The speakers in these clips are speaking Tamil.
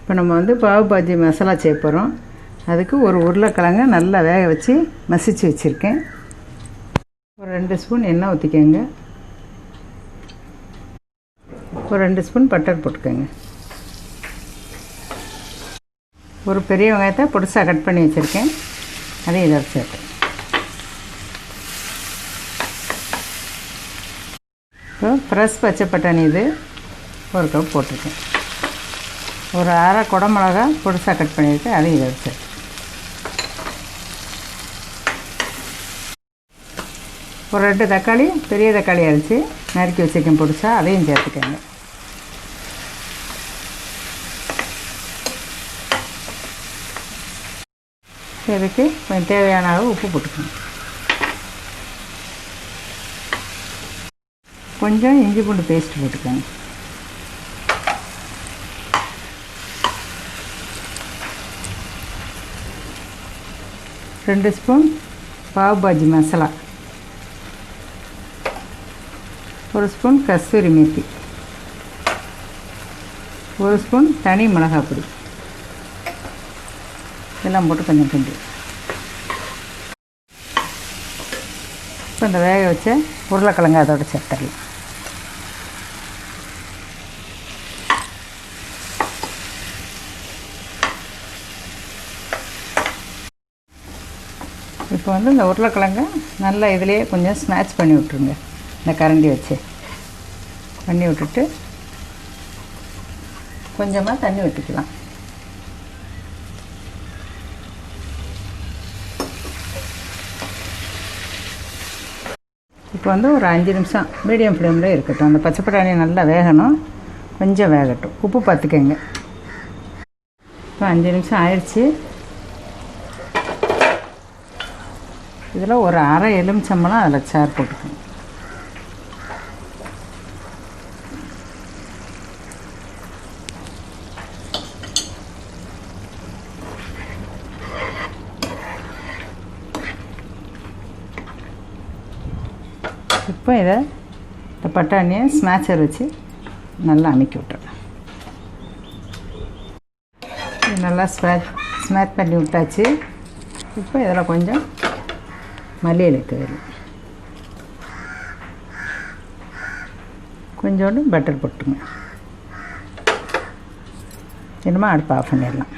இப்போ நம்ம வந்து பாவ் பாஜி மசாலா செய்ய போகிறோம். அதுக்கு ஒரு உருளைக்கிழங்கு நல்லா வேக வச்சு மசிச்சு வச்சுருக்கேன். ஒரு 2 ஸ்பூன் எண்ணெய் ஊற்றிக்கோங்க. ஒரு 2 ஸ்பூன் பட்டர் போட்டுக்கோங்க. ஒரு பெரிய வெங்காயத்தை பொடிசாக கட் பண்ணி வச்சுருக்கேன், அதையும் இதை சேர்த்து. இப்போ ஃப்ரெஷ் பச்சை பட்டாணி இது 1 கப் போட்டிருக்கேன். ஒரு அரை குடமிளகா பொடிசாக கட் பண்ணியிருக்கேன், அதையும் இதை சேர்த்து. ஒரு 2 தக்காளி, பெரிய தக்காளி அரைச்சி நறுக்கி வச்சுருக்கேன் பொடிசா, அதையும் சேர்த்துக்கோங்க. இதுக்கு கொஞ்சம் தேவையான அளவு உப்பு போட்டுக்கணும். கொஞ்சம் இஞ்சி பூண்டு பேஸ்ட் போட்டுக்கோங்க. ரெண்டு ஸ்பூன் பாவ் பாஜி மசாலா, 1 ஸ்பூன் கஸ்தூரி மேத்தி, 1 ஸ்பூன் தனி மிளகாய் பொடி, இதெல்லாம் போட்டு கொஞ்சம் கிண்டி. இப்போ இந்த வேக வச்ச உருளைக்கிழங்கு அதோட சேர்த்துடலாம். இப்போ வந்து இந்த உருளைக்கிழங்கு நல்லா இதிலே கொஞ்சம் ஸ்மாஷ் பண்ணி விட்ருங்க. இந்த கரண்டி வச்சு பண்ணி விட்டுட்டு கொஞ்சமாக தண்ணி ஊற்றிக்கலாம். இப்போ வந்து ஒரு 5 நிமிஷம் மீடியம் ஃப்ளேமில் இருக்கட்டும். அந்த பச்சை பட்டாணி நல்லா வேகணும், கொஞ்சம் வேகட்டும். உப்பு பார்த்துக்கங்க. இப்போ 5 நிமிஷம் ஆயிடுச்சு. இதில் ஒரு அரை எலுமிச்சம்பழம் அதில் சாறு போட்டுக்கணும். இப்போ இந்த பட்டாணியை ஸ்மாஷர் வச்சு நல்லா அமுக்கி விட்டுறேன். நல்லா ஸ்மாஷ் பண்ணி விட்டாச்சு. இப்போ இதில் கொஞ்சம் மல்லியிலை தூவி, கொஞ்சோண்டு பட்டர் போட்டுங்க. இன்னுமா அடுப்பு ஆஃப் பண்ணிடலாம்.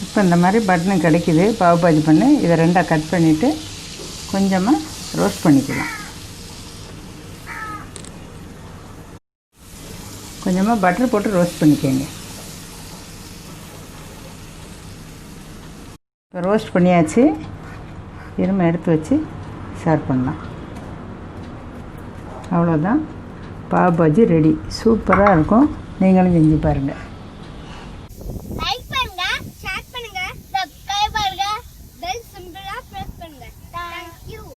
இப்போ இந்த மாதிரி பட்டனும் கிடைக்கிது பாவ் பாஜி பண்ணு. இதை 2ஆக கட் பண்ணிவிட்டு கொஞ்சமாக ரோஸ்ட் பண்ணிக்கலாம். கொஞ்சமாக பட்டர் போட்டு ரோஸ்ட் பண்ணிக்கோங்க. இப்போ ரோஸ்ட் பண்ணியாச்சு. இருமை எடுத்து வச்சு சர்வ் பண்ணலாம். அவ்வளோதான், பாவ் பாஜி ரெடி. சூப்பராக இருக்கும். நீங்களும் செஞ்சு பாருங்கள்.